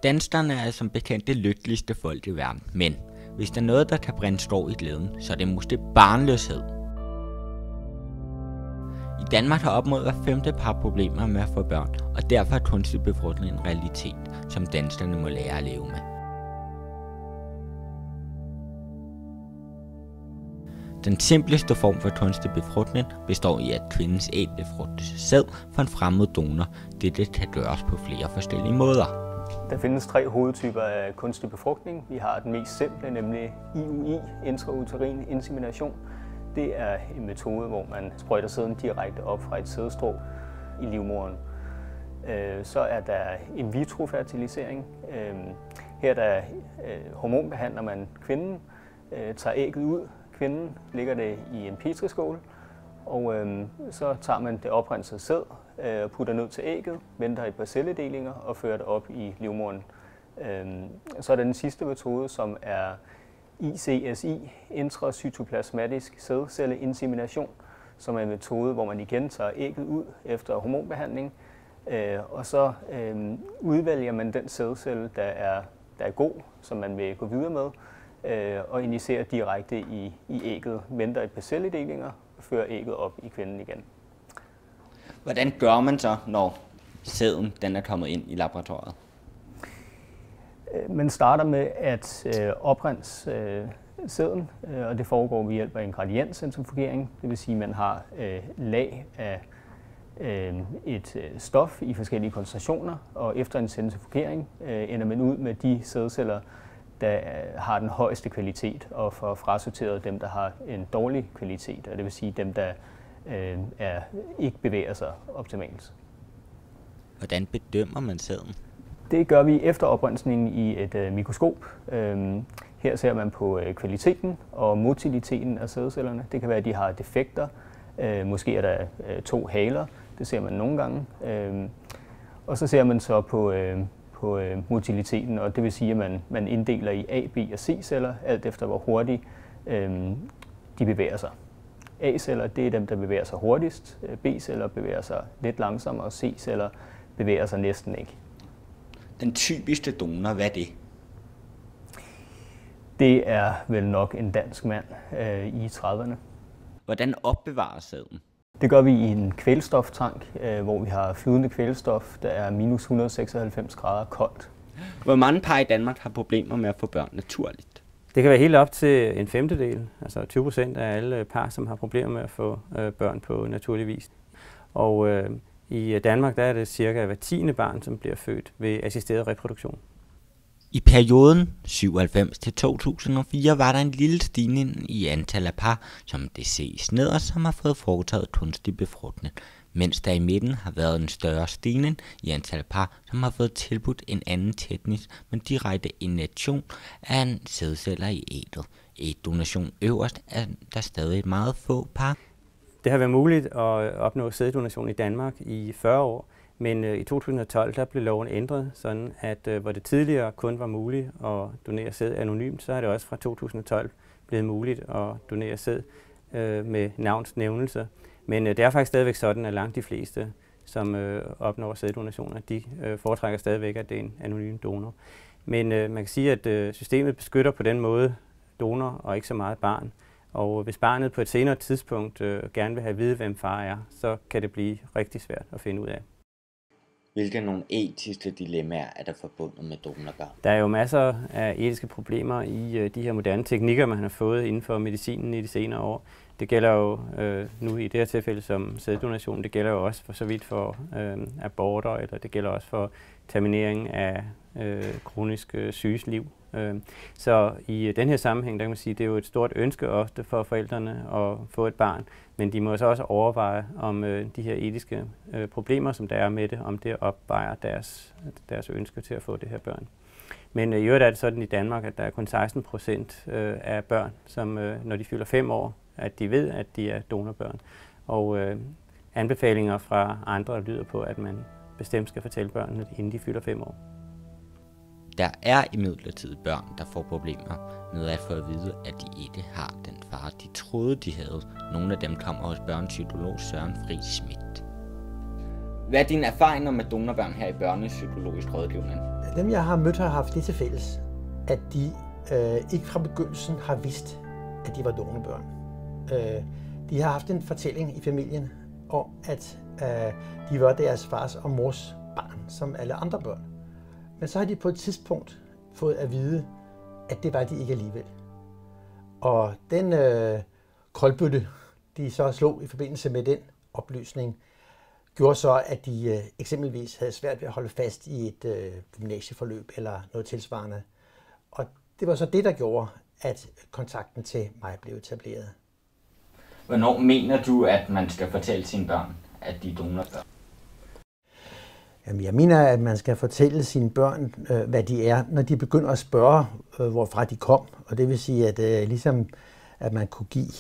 Danskerne er som bekendt det lykkeligste folk i verden, men hvis der er noget, der kan brænde skår i glæden, så er det måske barnløshed. I Danmark har op mod hver 5. par problemer med at få børn, og derfor er kunstig befrugtning en realitet, som danskerne må lære at leve med. Den simpleste form for kunstig befrugtning består i, at kvindens æg befrugtes sæd fra en fremmed donor. Dette kan gøres på flere forskellige måder. Der findes 3 hovedtyper af kunstig befrugtning. Vi har den mest simple, nemlig IUI, intrauterin insemination. Det er en metode, hvor man sprøjter sæden direkte op fra et sædstrå i livmoderen. Så er der in vitro fertilisering. Her der hormonbehandler man kvinden, tager ægget ud. Kvinden lægger det i en petriskål, og så tager man det oprensede sæd, putter ned til ægget, venter et par celledelinger og fører det op i livmoderen. Så er der den sidste metode, som er ICSI, intracytoplasmatisk sædcelleinsemination, som er en metode, hvor man igen tager ægget ud efter hormonbehandling, og så udvælger man den sædcelle, der er god, som man vil gå videre med, og injicerer direkte i ægget, venter et par celledelinger og fører ægget op i kvinden igen. Hvordan gør man så, når sæden den er kommet ind i laboratoriet? Man starter med at oprense sæden, og det foregår ved hjælp af en gradientcentrifugering. Det vil sige, at man har lag af et stof i forskellige koncentrationer, og efter en centrifugering ender man ud med de sædceller, der har den højeste kvalitet, og får frasorteret dem, der har en dårlig kvalitet, og det vil sige dem, der ikke bevæger sig optimalt. Hvordan bedømmer man sæden? Det gør vi efter oprensningen i et mikroskop. Her ser man på kvaliteten og motiliteten af sædcellerne. Det kan være, at de har defekter. Måske er der 2 haler. Det ser man nogle gange. Og så ser man så på motiliteten, og det vil sige, at man inddeler i A, B og C-celler, alt efter hvor hurtigt de bevæger sig. A-celler, det er dem, der bevæger sig hurtigst. B-celler bevæger sig lidt langsommere, og C-celler bevæger sig næsten ikke. Den typiske donor, hvad er det? Det er vel nok en dansk mand i 30'erne. Hvordan opbevares sæden? Det gør vi i en kvælstoftank, hvor vi har flydende kvælstof, der er minus 196 grader koldt. Hvor mange par i Danmark har problemer med at få børn naturligt? Det kan være helt op til en 1/5, altså 20% af alle par, som har problemer med at få børn på naturlig vis. Og i Danmark der er det cirka hver 10. barn, som bliver født ved assisteret reproduktion. I perioden 97 til 2004 var der en lille stigning i antal af par, som det ses nederst, som har fået foretaget kunstig befrugtning, mens der i midten har været en større stigning i antal af par, som har fået tilbudt en anden teknisk, men direkte injektion af en sædceller i ægget. Ægdonation øverst er der stadig meget få par. Det har været muligt at opnå sæddonation i Danmark i 40 år, men i 2012 der blev loven ændret, sådan at hvor det tidligere kun var muligt at donere sæd anonymt, så er det også fra 2012 blevet muligt at donere sæd med navnsnævnelse. Men det er faktisk stadigvæk sådan, at langt de fleste, som opnår sæddonationer, de foretrækker stadigvæk, at det er en anonym donor. Men man kan sige, at systemet beskytter på den måde donor og ikke så meget barn. Og hvis barnet på et senere tidspunkt gerne vil have at vide, hvem far er, så kan det blive rigtig svært at finde ud af. Hvilke nogle etiske dilemmaer er der forbundet med donorbørn? Der er jo masser af etiske problemer i de her moderne teknikker, man har fået inden for medicinen i de senere år. Det gælder jo nu i det her tilfælde som sæddonation, det gælder jo også for så vidt for aborter, eller det gælder også for terminering af kronisk syges liv. Så i den her sammenhæng, der kan man sige, det er jo et stort ønske ofte for forældrene at få et barn, men de må så også overveje om de her etiske problemer, som der er med det, om det opvejer deres ønske til at få det her børn. Men i øvrigt er det sådan i Danmark, at der er kun 16% af børn, som når de fylder 5 år, at de ved, at de er donorbørn. Og anbefalinger fra andre lyder på, at man bestemt skal fortælle børnene, inden de fylder 5 år. Der er imidlertid børn, der får problemer med at få at vide, at de ikke har den far, de troede, de havde. Nogle af dem kommer hos børnepsykolog Søren Friis Schmidt. Hvad er dine erfaringer med donorbørn her i børnepsykologisk rådgivning? Dem, jeg har mødt, har haft det til fælles, at de ikke fra begyndelsen har vidst, at de var donorbørn. De har haft en fortælling i familien om, at de var deres fars og mors barn, som alle andre børn. Men så har de på et tidspunkt fået at vide, at det var de ikke alligevel. Og den koldbøtte, de så slog i forbindelse med den oplysning, gjorde så, at de eksempelvis havde svært ved at holde fast i et gymnasieforløb eller noget tilsvarende. Og det var så det, der gjorde, at kontakten til mig blev etableret. Hvornår mener du, at man skal fortælle sine børn, at de er donorbørn? Jamen, jeg mener, at man skal fortælle sine børn, hvad de er, når de begynder at spørge, hvorfra de kom. Og det vil sige, at ligesom at man kunne give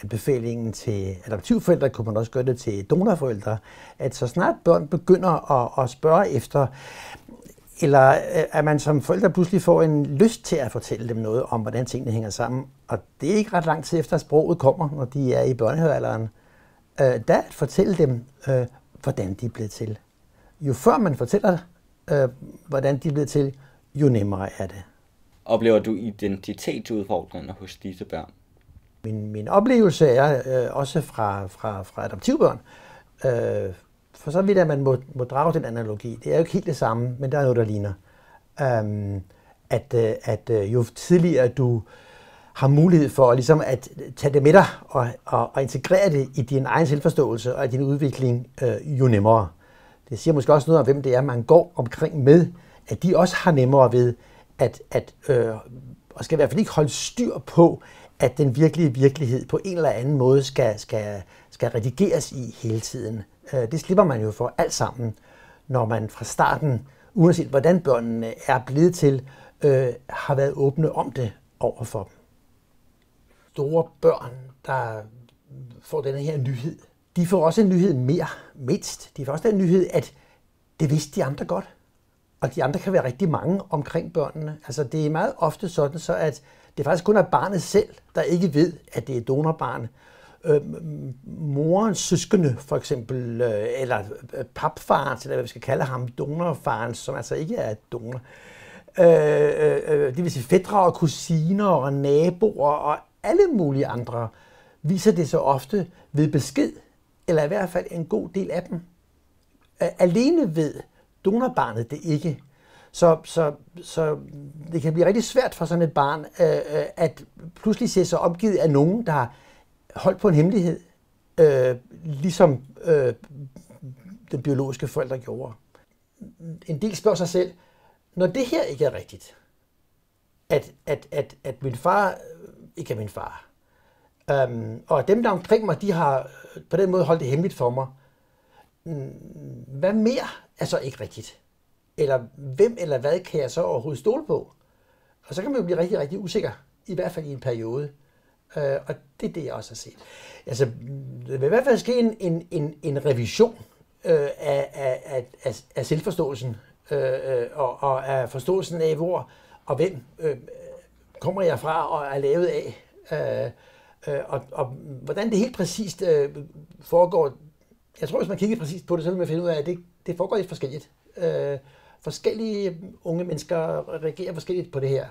anbefalingen til adoptivforældre, kunne man også gøre det til donorforældre, at så snart børn begynder at spørge efter, eller at man som forældre pludselig får en lyst til at fortælle dem noget om, hvordan tingene hænger sammen. Og det er ikke ret lang tid efter, at sproget kommer, når de er i børnehavealderen. Der at fortælle dem, hvordan de er blevet til. Jo før man fortæller, hvordan de er blevet til, jo nemmere er det. Oplever du identitetsudfordringer hos disse børn? Min oplevelse er også fra adoptivbørn. For så vidt at man må drage den analogi. Det er jo ikke helt det samme, men der er noget, der ligner. At jo tidligere du har mulighed for ligesom at tage det med dig og integrere det i din egen selvforståelse og i din udvikling, jo nemmere. Det siger måske også noget om, hvem det er, man går omkring med, at de også har nemmere ved og skal i hvert fald ikke holde styr på, at den virkelige virkelighed på en eller anden måde skal redigeres i hele tiden. Det slipper man jo for alt sammen, når man fra starten, uanset hvordan børnene er blevet til, har været åbne om det over for dem. Store børn, der får denne her nyhed, de får også en nyhed mere, mindst. De får også den nyhed, at det vidste de andre godt. Og de andre kan være rigtig mange omkring børnene. Altså det er meget ofte sådan, så at det faktisk kun er barnet selv, der ikke ved, at det er donorbarn. Morens søskende for eksempel, eller papfarens, eller hvad vi skal kalde ham, donorfarens, som altså ikke er donor. Det vil sige fætre og kusiner og naboer og alle mulige andre, viser det så ofte ved besked, eller i hvert fald en god del af dem. Alene ved donorbarnet det ikke. Så det kan blive rigtig svært for sådan et barn at pludselig se sig omgivet af nogen, der har holdt på en hemmelighed, ligesom den biologiske forældre gjorde. En del spørger sig selv, når det her ikke er rigtigt, at min far ikke er min far, og dem der omkring mig, de har på den måde holdt det hemmeligt for mig, hvad mere er så ikke rigtigt? Eller hvem eller hvad kan jeg så overhovedet stole på? Og så kan man jo blive rigtig, rigtig usikker, i hvert fald i en periode. Og det er det, jeg også har set. Altså, der vil i hvert fald ske en revision af selvforståelsen, og af forståelsen af, hvor og hvem kommer jeg fra og er lavet af. Og hvordan det helt præcist foregår. Jeg tror, hvis man kigger præcist på det, så vil man finde ud af, at det foregår lidt forskelligt. Forskellige unge mennesker reagerer forskelligt på det her.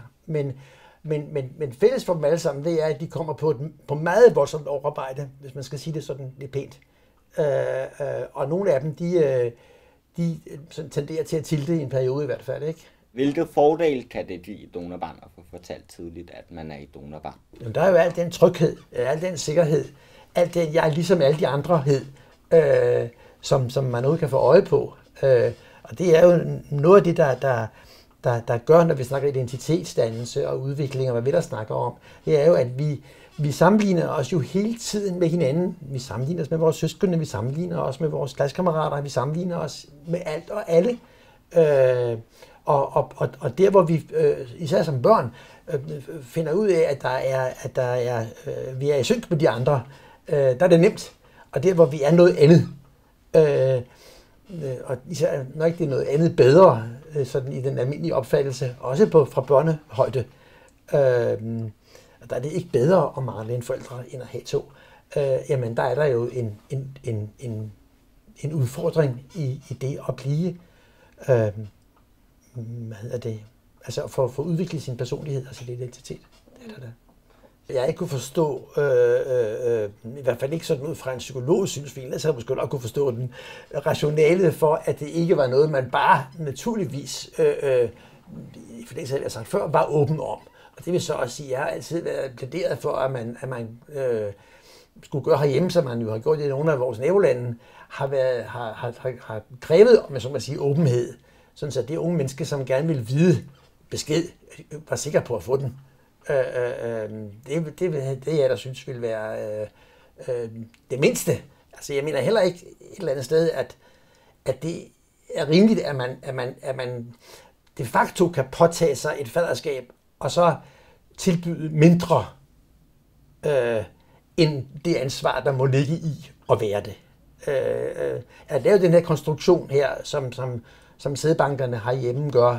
Men fælles for dem alle sammen, det er, at de kommer på meget voldsomt overarbejde, hvis man skal sige det sådan lidt pænt. Og nogle af dem, de tenderer til at tilte i en periode i hvert fald, ikke? Hvilke fordele kan det give donorbarn at få fortalt tidligt, at man er i donorbarn? Jamen, der er jo al den tryghed, al den sikkerhed, alt det, jeg ligesom alle de andre hed, som man nu kan få øje på. Og det er jo noget af det, der gør, når vi snakker identitetsdannelse og udvikling, og hvad vi der snakker om, det er jo, at vi sammenligner os jo hele tiden med hinanden. Vi sammenligner os med vores søskende, vi sammenligner os med vores klassekammerater, vi sammenligner os med alt og alle. Og der, hvor vi, især som børn, finder ud af, at vi er i synk med de andre, der er det nemt. Og der, hvor vi er noget andet, og især når ikke det er noget andet bedre, sådan i den almindelige opfattelse, også fra børnehøjde, der er det ikke bedre at mangle en forældre, end at have to. jamen der er der jo en udfordring i det at blive, altså for at udvikle sin personlighed og sin identitet. Det er der. Jeg ikke kunne forstå, i hvert fald ikke sådan ud fra en psykologisk synsvinkel, så jeg måske nok kunne forstå den rationale for, at det ikke var noget, man bare naturligvis, for det jeg har sagt før, var åben om. Og det vil så også sige, at jeg har altid været plæderet for, at man skulle gøre herhjemme, som man jo har gjort i nogle af vores nabolande, har krævet, om jeg så må sige, åbenhed. Sådan så det unge menneske, som gerne vil vide besked, var sikker på at få den. Det jeg der synes vil være det mindste. Altså jeg mener heller ikke et eller andet sted, at det er rimeligt, at man de facto kan påtage sig et faderskab og så tilbyde mindre end det ansvar, der må ligge i at være det. At lave den her konstruktion her, som sædbankerne herhjemme gør,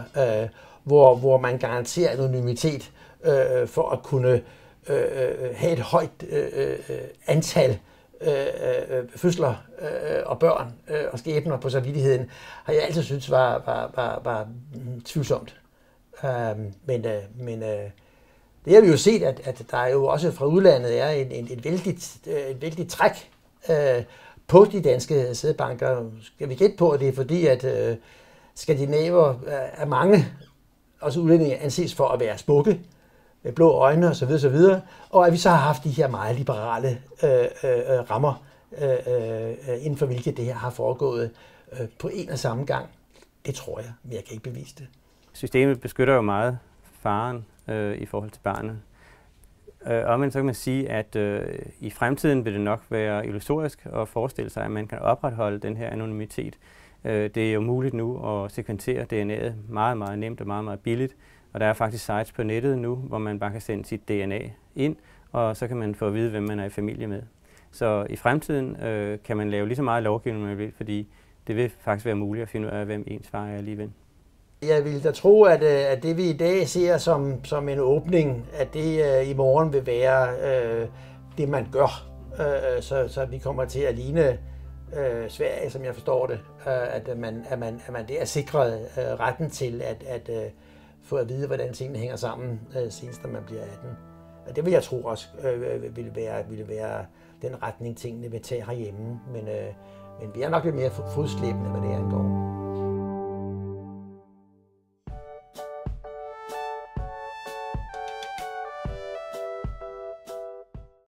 hvor man garanterer anonymitet for at kunne have et højt antal fødsler og børn og skæbner på samvittigheden, har jeg altid syntes var tvivlsomt. Men det har vi jo set, at der jo også fra udlandet er et vældigt træk på de danske sædbanker. Skal vi gætte på, at det er fordi, at skandinaver er mange, også udlændinge, anses for at være smukke, med blå øjne osv., og at vi så har haft de her meget liberale rammer, inden for hvilke det her har foregået på en og samme gang. Det tror jeg, men jeg kan ikke bevise det. Systemet beskytter jo meget faren i forhold til barnet. Omvendt så kan man sige, at i fremtiden vil det nok være illusorisk at forestille sig, at man kan opretholde den her anonymitet. Det er jo muligt nu at sekventere DNA'et meget, meget nemt og meget, meget billigt. Og der er faktisk sites på nettet nu, hvor man bare kan sende sit DNA ind, og så kan man få at vide, hvem man er i familie med. Så i fremtiden kan man lave lige så meget lovgivning, man vil, fordi det vil faktisk være muligt at finde ud af, hvem ens far er alligevel. Jeg vil da tro, at det vi i dag ser som en åbning, at det i morgen vil være det, man gør. Så vi kommer til at ligne Sverige, som jeg forstår det, at man der er sikret retten til at få at vide, hvordan tingene hænger sammen, senest når man bliver 18. Og det vil jeg tro også ville være den retning, tingene vil tage herhjemme. Men vi er nok lidt mere fodslæbende, hvad det angår.